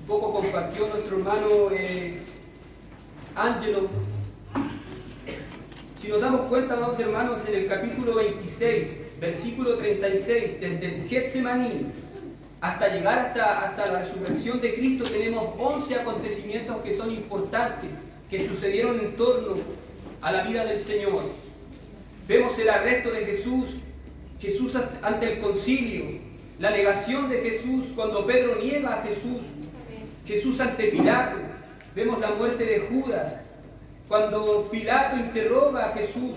poco compartió nuestro hermano Ángelo. Si nos damos cuenta, amados hermanos, en el capítulo 26, versículo 36, desde el Getsemaní hasta llegar hasta la resurrección de Cristo, tenemos 11 acontecimientos que son importantes, que sucedieron en torno a la vida del Señor. Vemos el arresto de Jesús ante el concilio, la negación de Jesús cuando Pedro niega a Jesús ante Pilato. Vemos la muerte de Judas, cuando Pilato interroga a Jesús,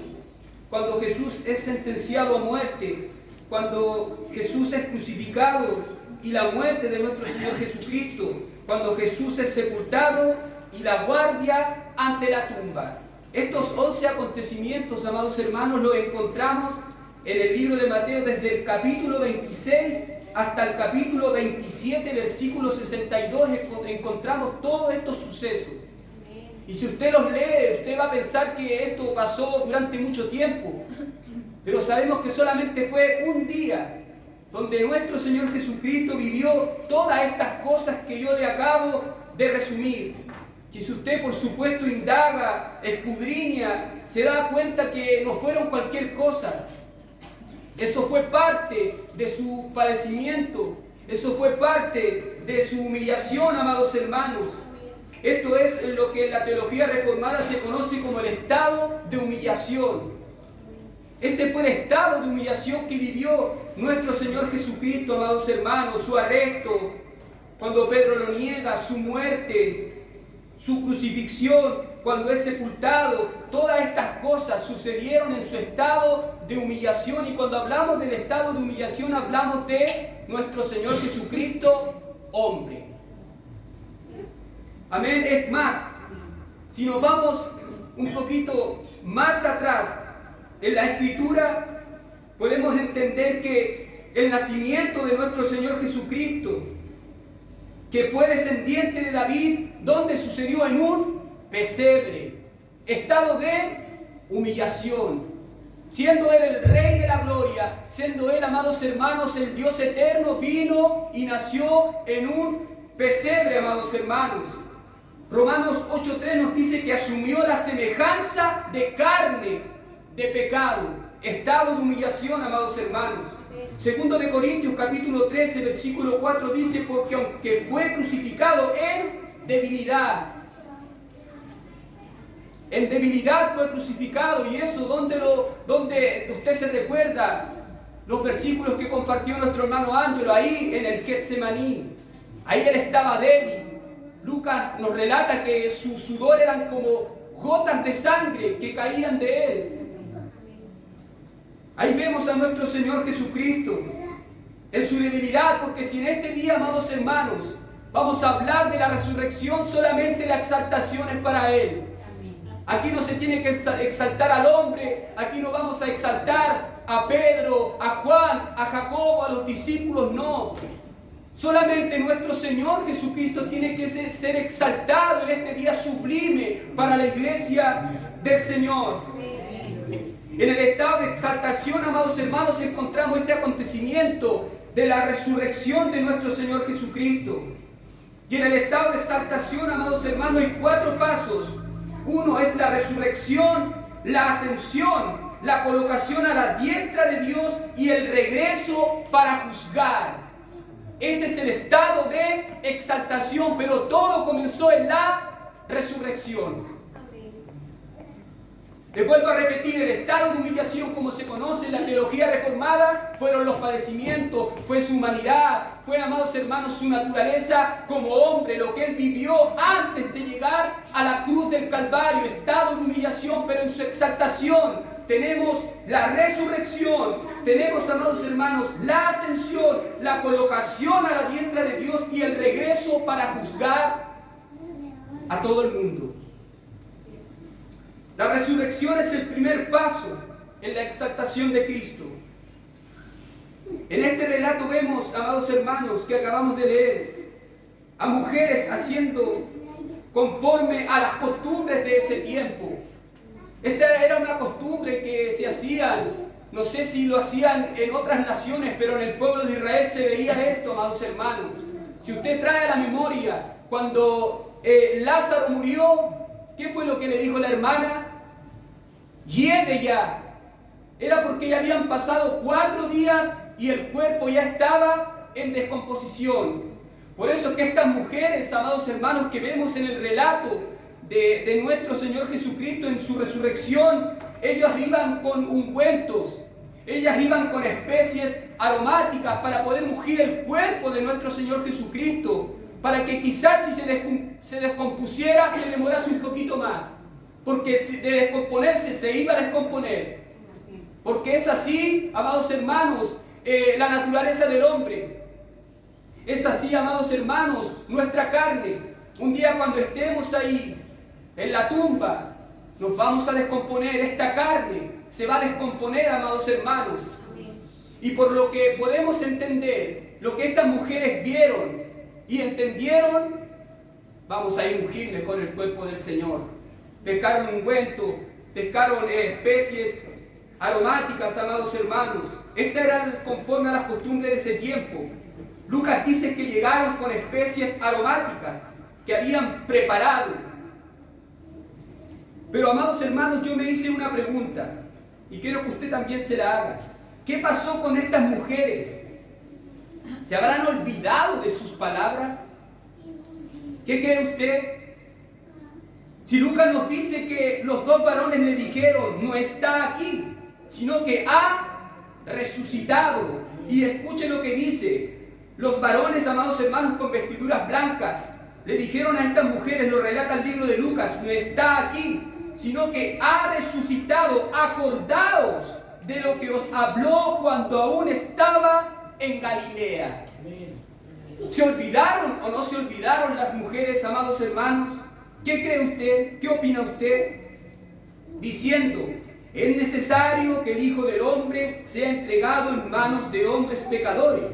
cuando Jesús es sentenciado a muerte, cuando Jesús es crucificado y la muerte de nuestro Señor Jesucristo, cuando Jesús es sepultado y la guardia ante la tumba. Estos 11 acontecimientos, amados hermanos, los encontramos en el libro de Mateo desde el capítulo 26 hasta el capítulo 27, versículo 62, encontramos todos estos sucesos. Y si usted los lee, usted va a pensar que esto pasó durante mucho tiempo. Pero sabemos que solamente fue un día donde nuestro Señor Jesucristo vivió todas estas cosas que yo le acabo de resumir. Y si usted, por supuesto, indaga, escudriña, se da cuenta que no fueron cualquier cosa. Eso fue parte de su padecimiento. Eso fue parte de su humillación, amados hermanos. Esto es lo que en la teología reformada se conoce como el estado de humillación. Este fue el estado de humillación que vivió nuestro Señor Jesucristo, amados hermanos, su arresto, cuando Pedro lo niega, su muerte, su crucifixión, cuando es sepultado. Todas estas cosas sucedieron en su estado de humillación, y cuando hablamos del estado de humillación hablamos de nuestro Señor Jesucristo, hombre. Amén. Es más, si nos vamos un poquito más atrás en la Escritura, podemos entender que el nacimiento de nuestro Señor Jesucristo, que fue descendiente de David, donde sucedió en un pesebre, estado de humillación, siendo Él el Rey de la gloria, siendo Él, amados hermanos, el Dios eterno, vino y nació en un pesebre, amados hermanos. Romanos 8:3 nos dice que asumió la semejanza de carne, de pecado, estado de humillación, amados hermanos. Segundo de Corintios capítulo 13, versículo 4 dice: porque aunque fue crucificado en debilidad fue crucificado. Y eso, donde usted se recuerda los versículos que compartió nuestro hermano Ángelo, ahí en el Getsemaní, ahí él estaba débil. Lucas nos relata que su sudor eran como gotas de sangre que caían de él. Ahí vemos a nuestro Señor Jesucristo en su debilidad, porque si en este día, amados hermanos, vamos a hablar de la resurrección, solamente la exaltación es para Él. Aquí no se tiene que exaltar al hombre, aquí no vamos a exaltar a Pedro, a Juan, a Jacobo, a los discípulos, no. Solamente nuestro Señor Jesucristo tiene que ser exaltado en este día sublime para la iglesia del Señor. En el estado de exaltación, amados hermanos, encontramos este acontecimiento de la resurrección de nuestro Señor Jesucristo. Y en el estado de exaltación, amados hermanos, hay 4 pasos. Uno es la resurrección, la ascensión, la colocación a la diestra de Dios y el regreso para juzgar. Ese es el estado de exaltación, pero todo comenzó en la resurrección. Les vuelvo a repetir, el estado de humillación, como se conoce en la teología reformada, fueron los padecimientos, fue su humanidad, fue, amados hermanos, su naturaleza como hombre, lo que Él vivió antes de llegar a la cruz del Calvario, estado de humillación, pero en su exaltación tenemos la resurrección, tenemos, amados hermanos, la ascensión, la colocación a la diestra de Dios y el regreso para juzgar a todo el mundo. La resurrección es el primer paso en la exaltación de Cristo. En este relato vemos, amados hermanos, que acabamos de leer, a mujeres haciendo conforme a las costumbres de ese tiempo. Esta era una costumbre que se hacían, no sé si lo hacían en otras naciones, pero en el pueblo de Israel se veía esto, amados hermanos. Si usted trae a la memoria cuando Lázaro murió, ¿qué fue lo que le dijo la hermana? Hiede ya. Era porque ya habían pasado 4 días y el cuerpo ya estaba en descomposición. Por eso que estas mujeres, amados hermanos, que vemos en el relato de nuestro Señor Jesucristo en su resurrección, ellas iban con ungüentos, ellas iban con especies aromáticas para poder ungir el cuerpo de nuestro Señor Jesucristo, para que quizás si se descompusiera, se demorase un poquito más, porque de descomponerse se iba a descomponer, porque es así, amados hermanos, la naturaleza del hombre. Es así, amados hermanos, nuestra carne. Un día cuando estemos ahí en la tumba, nos vamos a descomponer. Esta carne se va a descomponer, amados hermanos. Y por lo que podemos entender, lo que estas mujeres vieron y entendieron, vamos a ir ungir mejor el cuerpo del Señor. Pescaron ungüento, pescaron especies aromáticas, amados hermanos. Esta era conforme a las costumbres de ese tiempo. Lucas dice que llegaron con especies aromáticas que habían preparado. Pero, amados hermanos, yo me hice una pregunta y quiero que usted también se la haga. ¿Qué pasó con estas mujeres? ¿Se habrán olvidado de sus palabras? ¿Qué cree usted? Si Lucas nos dice que los 2 varones le dijeron, no está aquí, sino que ha resucitado. Y escuche lo que dice. Los varones, amados hermanos, con vestiduras blancas, le dijeron a estas mujeres, lo relata el libro de Lucas, no está aquí, sino que ha resucitado. Acordaos de lo que os habló cuando aún estaba en Galilea. ¿Se olvidaron o no se olvidaron las mujeres, amados hermanos? ¿Qué cree usted? ¿Qué opina usted? Diciendo, es necesario que el Hijo del Hombre sea entregado en manos de hombres pecadores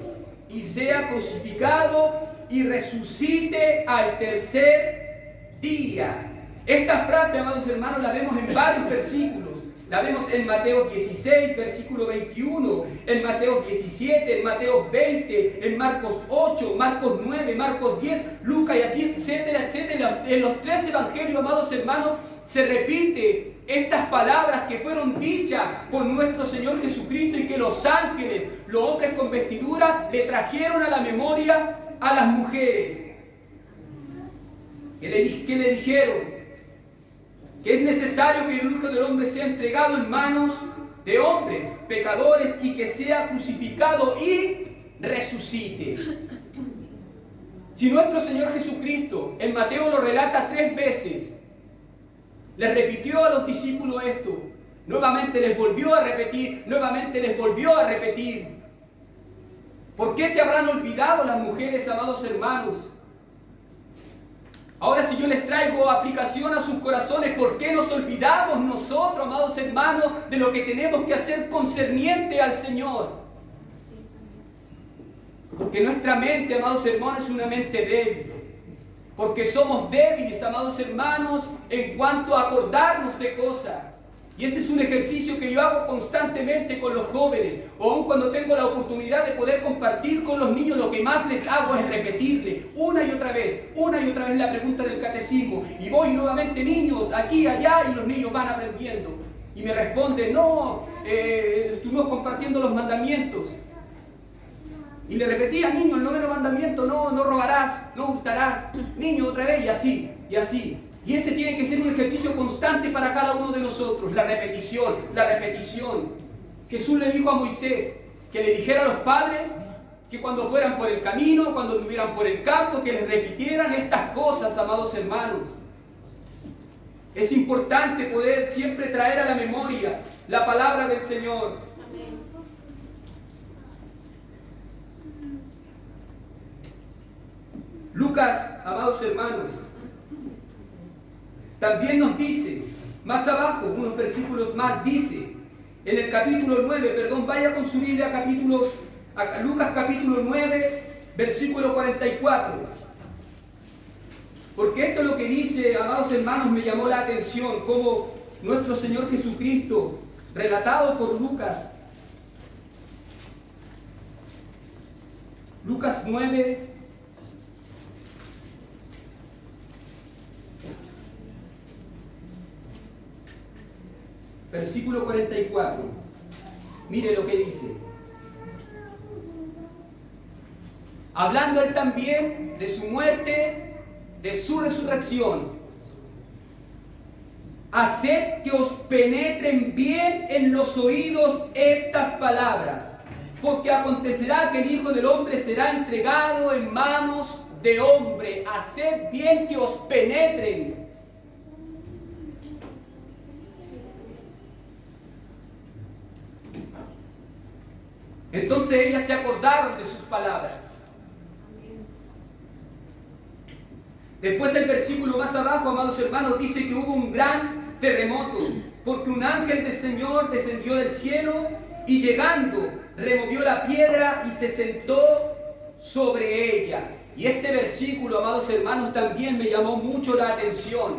y sea crucificado y resucite al tercer día. Esta frase, amados hermanos, la vemos en varios versículos. La vemos en Mateo 16, versículo 21, en Mateo 17, en Mateo 20, en Marcos 8, Marcos 9, Marcos 10, Lucas y así, etcétera, etcétera. En los 3 evangelios, amados hermanos, se repite estas palabras que fueron dichas por nuestro Señor Jesucristo y que los ángeles, los hombres con vestidura, le trajeron a la memoria a las mujeres. ¿Qué le dijeron? Que es necesario que el Hijo del Hombre sea entregado en manos de hombres pecadores y que sea crucificado y resucite. Si nuestro Señor Jesucristo en Mateo lo relata 3 veces, les repitió a los discípulos esto, nuevamente les volvió a repetir, nuevamente les volvió a repetir. ¿Por qué se habrán olvidado las mujeres, amados hermanos? Ahora, si yo les traigo aplicación a sus corazones, ¿por qué nos olvidamos nosotros, amados hermanos, de lo que tenemos que hacer concerniente al Señor? Porque nuestra mente, amados hermanos, es una mente débil. Porque somos débiles, amados hermanos, en cuanto a acordarnos de cosas. Y ese es un ejercicio que yo hago constantemente con los jóvenes, o aun cuando tengo la oportunidad de poder compartir con los niños, lo que más les hago es repetirle una y otra vez la pregunta del catecismo. Y voy nuevamente, niños, aquí, allá, y los niños van aprendiendo. Y me responden, no, estuvimos compartiendo los mandamientos. Y le repetía, niño, el 9º mandamiento, no robarás, no hurtarás, niño, otra vez, y así, y así. Y ese tiene que ser un ejercicio constante para cada uno de nosotros, la repetición, la repetición. Jesús le dijo a Moisés que le dijera a los padres que cuando fueran por el camino, cuando anduvieran por el campo, que les repitieran estas cosas, amados hermanos. Es importante poder siempre traer a la memoria la palabra del Señor. Lucas, amados hermanos, también nos dice, más abajo, unos versículos más, dice, en el capítulo 9, vaya con su Biblia a Lucas capítulo 9, versículo 44. Porque esto es lo que dice, amados hermanos, me llamó la atención, como nuestro Señor Jesucristo, relatado por Lucas. Lucas 9, versículo 44. Mire lo que dice. Hablando él también de su muerte, de su resurrección. Haced que os penetren bien en los oídos estas palabras, porque acontecerá que el Hijo del Hombre será entregado en manos de hombre. Haced bien que os penetren. Entonces ellas se acordaron de sus palabras. Después el versículo más abajo, amados hermanos, dice que hubo un gran terremoto, porque un ángel del Señor descendió del cielo y llegando removió la piedra y se sentó sobre ella. Y este versículo, amados hermanos, también me llamó mucho la atención,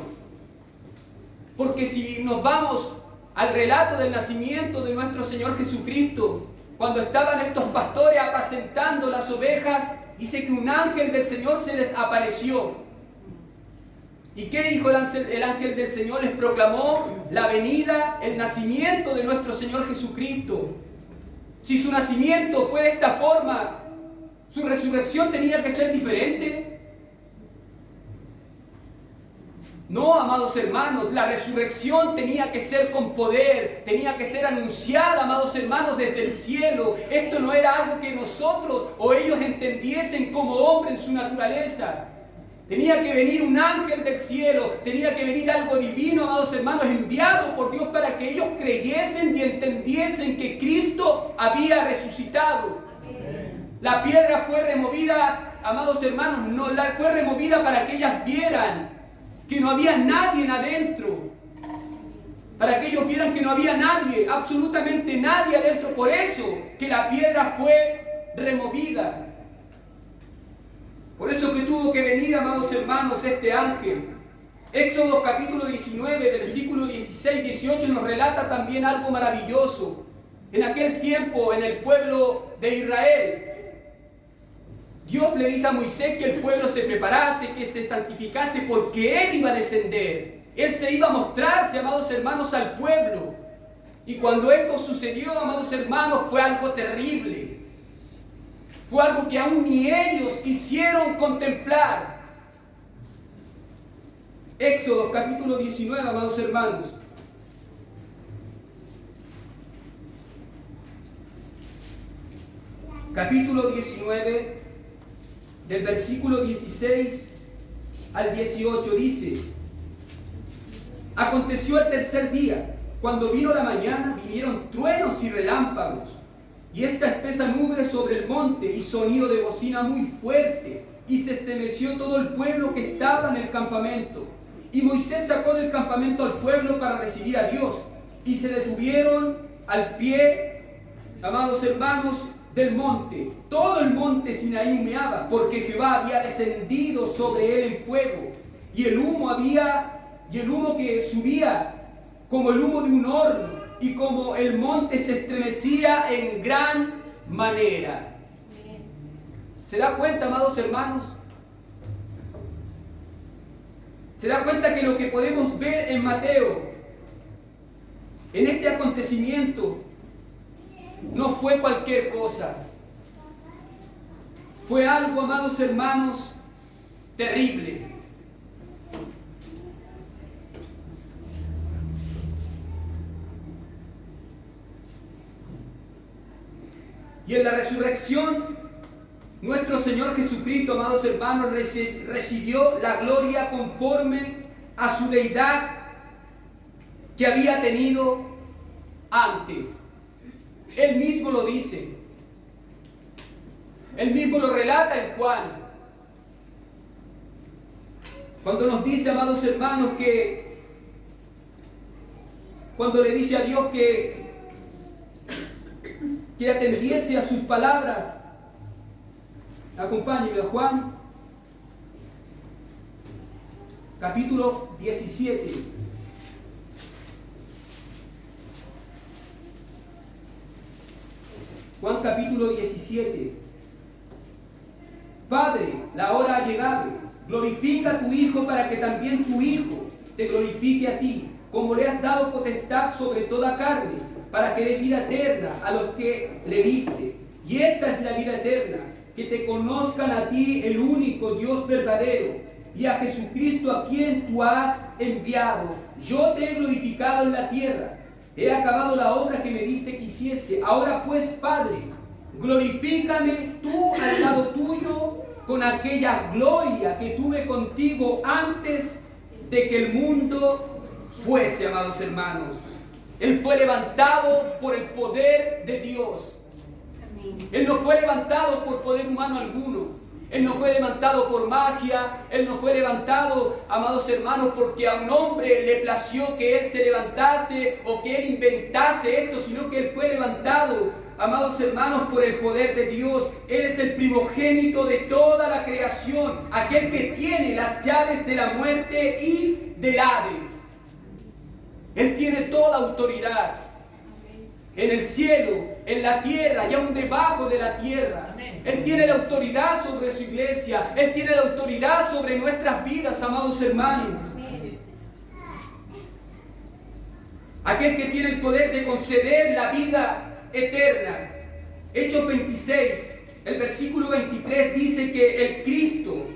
porque si nos vamos al relato del nacimiento de nuestro Señor Jesucristo, cuando estaban estos pastores apacentando las ovejas, dice que un ángel del Señor se les apareció. ¿Y qué dijo el ángel del Señor? Les proclamó la venida, el nacimiento de nuestro Señor Jesucristo. Si su nacimiento fue de esta forma, su resurrección tenía que ser diferente. No, amados hermanos, la resurrección tenía que ser con poder, tenía que ser anunciada, amados hermanos, desde el cielo. Esto no era algo que nosotros o ellos entendiesen como hombre en su naturaleza. Tenía que venir un ángel del cielo, tenía que venir algo divino, amados hermanos, enviado por Dios para que ellos creyesen y entendiesen que Cristo había resucitado. La piedra fue removida, amados hermanos, fue removida para que ellas vieran que no había nadie adentro. Para que ellos vieran que no había nadie, absolutamente nadie adentro. Por eso que la piedra fue removida. Por eso que tuvo que venir, amados hermanos, este ángel. Éxodo capítulo 19, versículo 16-18 nos relata también algo maravilloso. En aquel tiempo, en el pueblo de Israel, Dios le dice a Moisés que el pueblo se preparase, que se santificase, porque Él iba a descender. Él se iba a mostrarse, amados hermanos, al pueblo. Y cuando esto sucedió, amados hermanos, fue algo terrible. Fue algo que aún ni ellos quisieron contemplar. Éxodo capítulo 19, amados hermanos. Capítulo 19, del versículo 16 al 18 dice: Aconteció el tercer día, cuando vino la mañana, vinieron truenos y relámpagos, y esta espesa nube sobre el monte, y sonido de bocina muy fuerte, y se estremeció todo el pueblo que estaba en el campamento. Y Moisés sacó del campamento al pueblo para recibir a Dios, y se detuvieron al pie, amados hermanos, del monte. Todo el monte Sinaí humeaba, porque Jehová había descendido sobre él en fuego, y el humo que subía como el humo de un horno, y como el monte se estremecía en gran manera. ¿Se da cuenta, amados hermanos? ¿Se da cuenta que lo que podemos ver en Mateo, en este acontecimiento, no fue cualquier cosa? Fue algo, amados hermanos, terrible. Y en la resurrección, nuestro Señor Jesucristo, amados hermanos, recibió la gloria conforme a su deidad que había tenido antes. Él mismo lo dice. Él mismo lo relata en Juan. Cuando nos dice, amados hermanos, que cuando le dice a Dios que atendiese a sus palabras. Acompáñenme a Juan, capítulo 17. Juan capítulo 17. Padre, la hora ha llegado. Glorifica a tu Hijo para que también tu Hijo te glorifique a ti. como le has dado potestad sobre toda carne, para que dé vida eterna a los que le diste. Y esta es la vida eterna, que te conozcan a ti, el único Dios verdadero, y a Jesucristo a quien tú has enviado. Yo te he glorificado en la tierra, he acabado la obra que me diste que hiciese. Ahora pues, Padre, glorifícame tú al lado tuyo con aquella gloria que tuve contigo antes de que el mundo fuese, amados hermanos. Él fue levantado por el poder de Dios. Él no fue levantado por poder humano alguno. Él no fue levantado por magia. Él no fue levantado, amados hermanos, porque a un hombre le plació que él se levantase o que él inventase esto, sino que él fue levantado, amados hermanos, por el poder de Dios. Él es el primogénito de toda la creación, aquel que tiene las llaves de la muerte y del Hades. Él tiene toda autoridad en el cielo, en la tierra y aún debajo de la tierra. Él tiene la autoridad sobre su iglesia. Él tiene la autoridad sobre nuestras vidas, amados hermanos. Aquel que tiene el poder de conceder la vida eterna. Hechos 26, el versículo 23 dice que el Cristo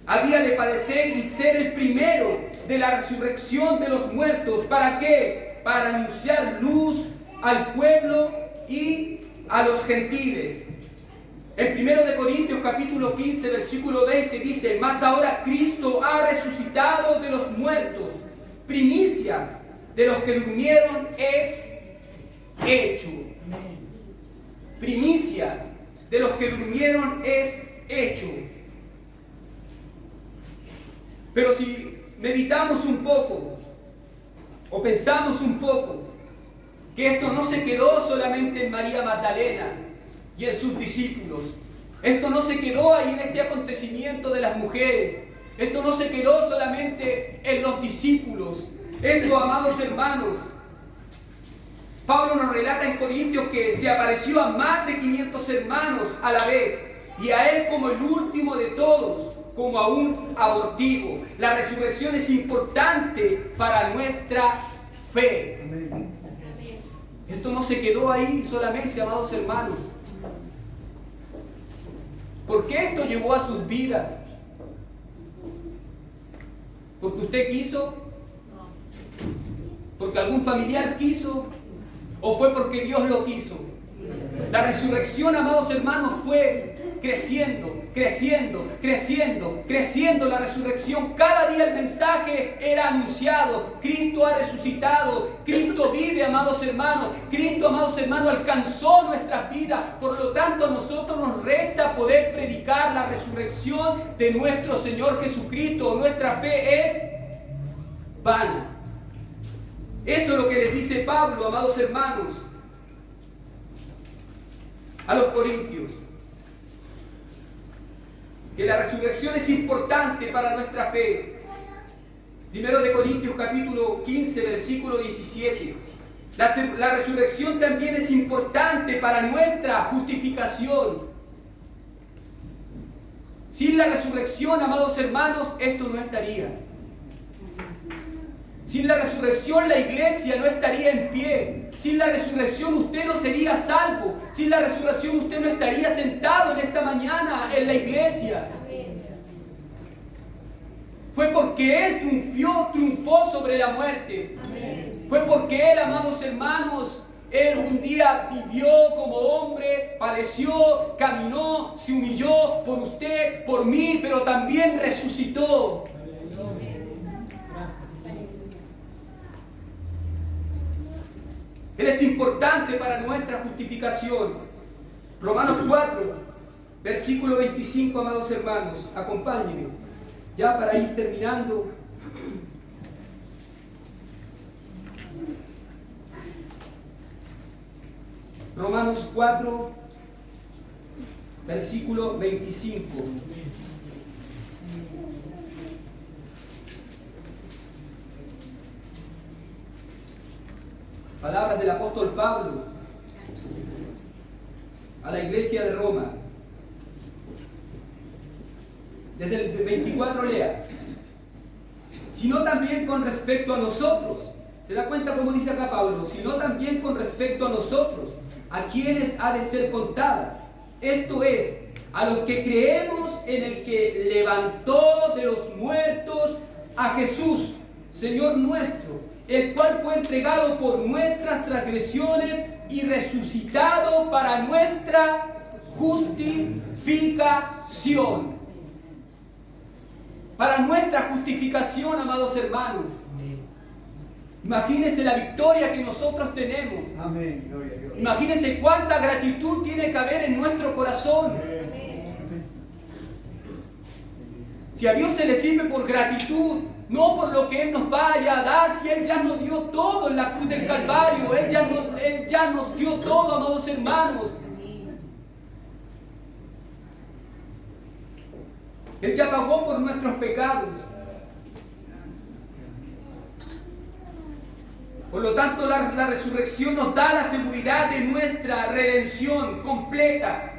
había de padecer y ser el primero de la resurrección de los muertos. ¿Para qué? Para anunciar luz al pueblo y a los gentiles. En 1 de Corintios capítulo 15, versículo 20 dice: mas ahora Cristo ha resucitado de los muertos, primicias de los que durmieron es hecho. Primicia de los que durmieron es hecho. Pero si meditamos un poco o pensamos un poco, que esto no se quedó solamente en María Magdalena y en sus discípulos. Esto no se quedó ahí en este acontecimiento de las mujeres. Esto no se quedó solamente en los discípulos. Esto, amados hermanos, Pablo nos relata en Corintios que se apareció a más de 500 hermanos a la vez, y a él como el último de todos, como a un abortivo. La resurrección es importante para nuestra fe. Esto no se quedó ahí solamente, amados hermanos. ¿Por qué esto llegó a sus vidas? ¿Porque usted quiso? ¿Porque algún familiar quiso? ¿O fue porque Dios lo quiso? La resurrección, amados hermanos, fue creciendo, creciendo, creciendo, creciendo la resurrección. Cada día el mensaje era anunciado. Cristo ha resucitado. Cristo vive, amados hermanos. Cristo, amados hermanos, alcanzó nuestras vidas. Por lo tanto, a nosotros nos resta poder predicar la resurrección de nuestro Señor Jesucristo. Nuestra fe es vana. Eso es lo que les dice Pablo, amados hermanos, a los corintios. Que la resurrección es importante para nuestra fe. 1 de Corintios capítulo 15, versículo 17. La resurrección también es importante para nuestra justificación. Sin la resurrección, amados hermanos, esto no estaría. Sin la resurrección la iglesia no estaría en pie. Sin la resurrección usted no sería salvo. Sin la resurrección usted no estaría sentado en esta mañana en la iglesia. Fue porque Él triunfó sobre la muerte. Fue porque Él, amados hermanos, Él un día vivió como hombre, padeció, caminó, se humilló por usted, por mí, pero también resucitó. Él es importante para nuestra justificación. Romanos 4, versículo 25, amados hermanos, acompáñenme, ya para ir terminando. Romanos 4, versículo 25. Palabras del apóstol Pablo a la iglesia de Roma. Desde el 24 lea: sino también con respecto a nosotros, ¿Se da cuenta cómo dice acá Pablo? Sino también con respecto a nosotros, a quienes ha de ser contada. Esto es, a los que creemos en el que levantó de los muertos a Jesús, Señor nuestro, el cual fue entregado por nuestras transgresiones y resucitado para nuestra justificación. Para nuestra justificación, amados hermanos. Imagínense la victoria que nosotros tenemos. Amén. Gloria a Dios. Imagínense cuánta gratitud tiene que haber en nuestro corazón. Si a Dios se le sirve por gratitud, no por lo que Él nos vaya a dar, si Él ya nos dio todo en la cruz del Calvario, Él ya nos dio todo, amados hermanos. Él ya pagó por nuestros pecados. Por lo tanto, la resurrección nos da la seguridad de nuestra redención completa.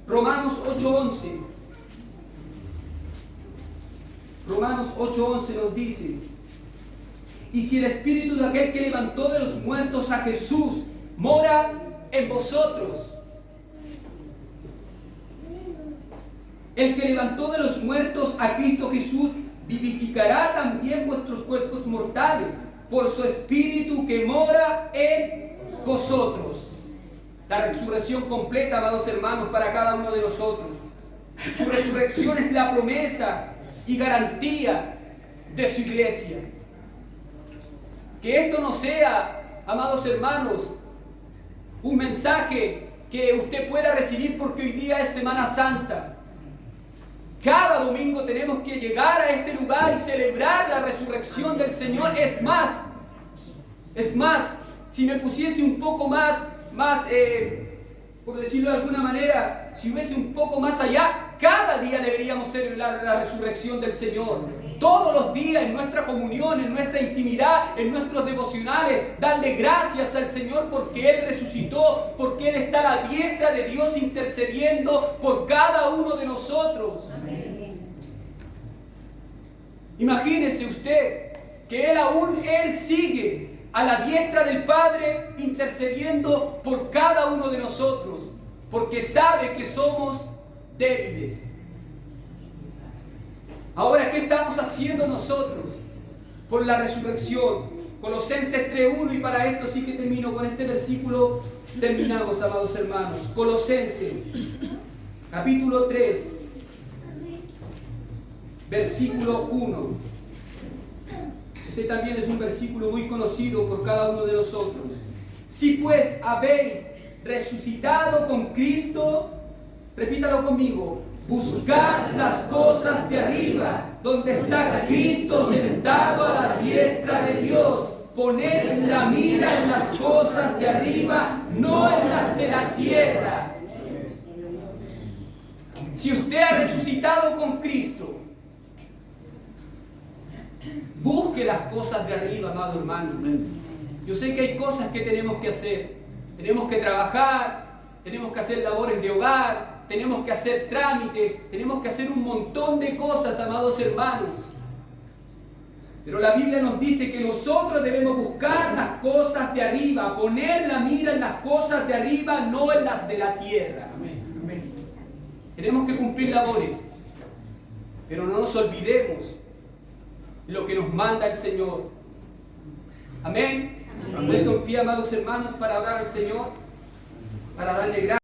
Romanos 8:11. Romanos 8:11 nos dice: y si el Espíritu de aquel que levantó de los muertos a Jesús mora en vosotros, el que levantó de los muertos a Cristo Jesús vivificará también vuestros cuerpos mortales por su Espíritu que mora en vosotros. La resurrección completa, amados hermanos, para cada uno de nosotros. Su resurrección es la promesa y garantía de su iglesia. Que esto no sea, amados hermanos, un mensaje que usted pueda recibir porque hoy día es Semana Santa. Cada domingo tenemos que llegar a este lugar y celebrar la resurrección del Señor. Es más, si me pusiese un poco más, por decirlo de alguna manera, si hubiese un poco más allá, cada día deberíamos celebrar la resurrección del Señor. Todos los días en nuestra comunión, en nuestra intimidad, en nuestros devocionales, darle gracias al Señor porque Él resucitó, porque Él está a la diestra de Dios intercediendo por cada uno de nosotros. Imagínese usted que Él sigue a la diestra del Padre intercediendo por cada uno de nosotros, porque sabe que somos débiles. Ahora, ¿qué estamos haciendo nosotros por la resurrección? Colosenses 3:1, y para esto sí que termino con este versículo, terminamos, amados hermanos. Colosenses, capítulo 3, versículo 1. Este también es un versículo muy conocido por cada uno de nosotros. Si pues habéis resucitado con Cristo, repítalo conmigo, buscad las cosas de arriba, donde está Cristo sentado a la diestra de Dios. Poned la mira en las cosas de arriba, no en las de la tierra. Si usted ha resucitado con Cristo, busque las cosas de arriba, amado hermano. Yo sé que hay cosas que tenemos que hacer. Tenemos que trabajar, tenemos que hacer labores de hogar, tenemos que hacer trámites, tenemos que hacer un montón de cosas, amados hermanos. Pero la Biblia nos dice que nosotros debemos buscar las cosas de arriba, poner la mira en las cosas de arriba, no en las de la tierra. Amén. Tenemos que cumplir labores, pero no nos olvidemos lo que nos manda el Señor. Amén. Puesto en pie, amados hermanos, para orar al Señor, para darle gracias.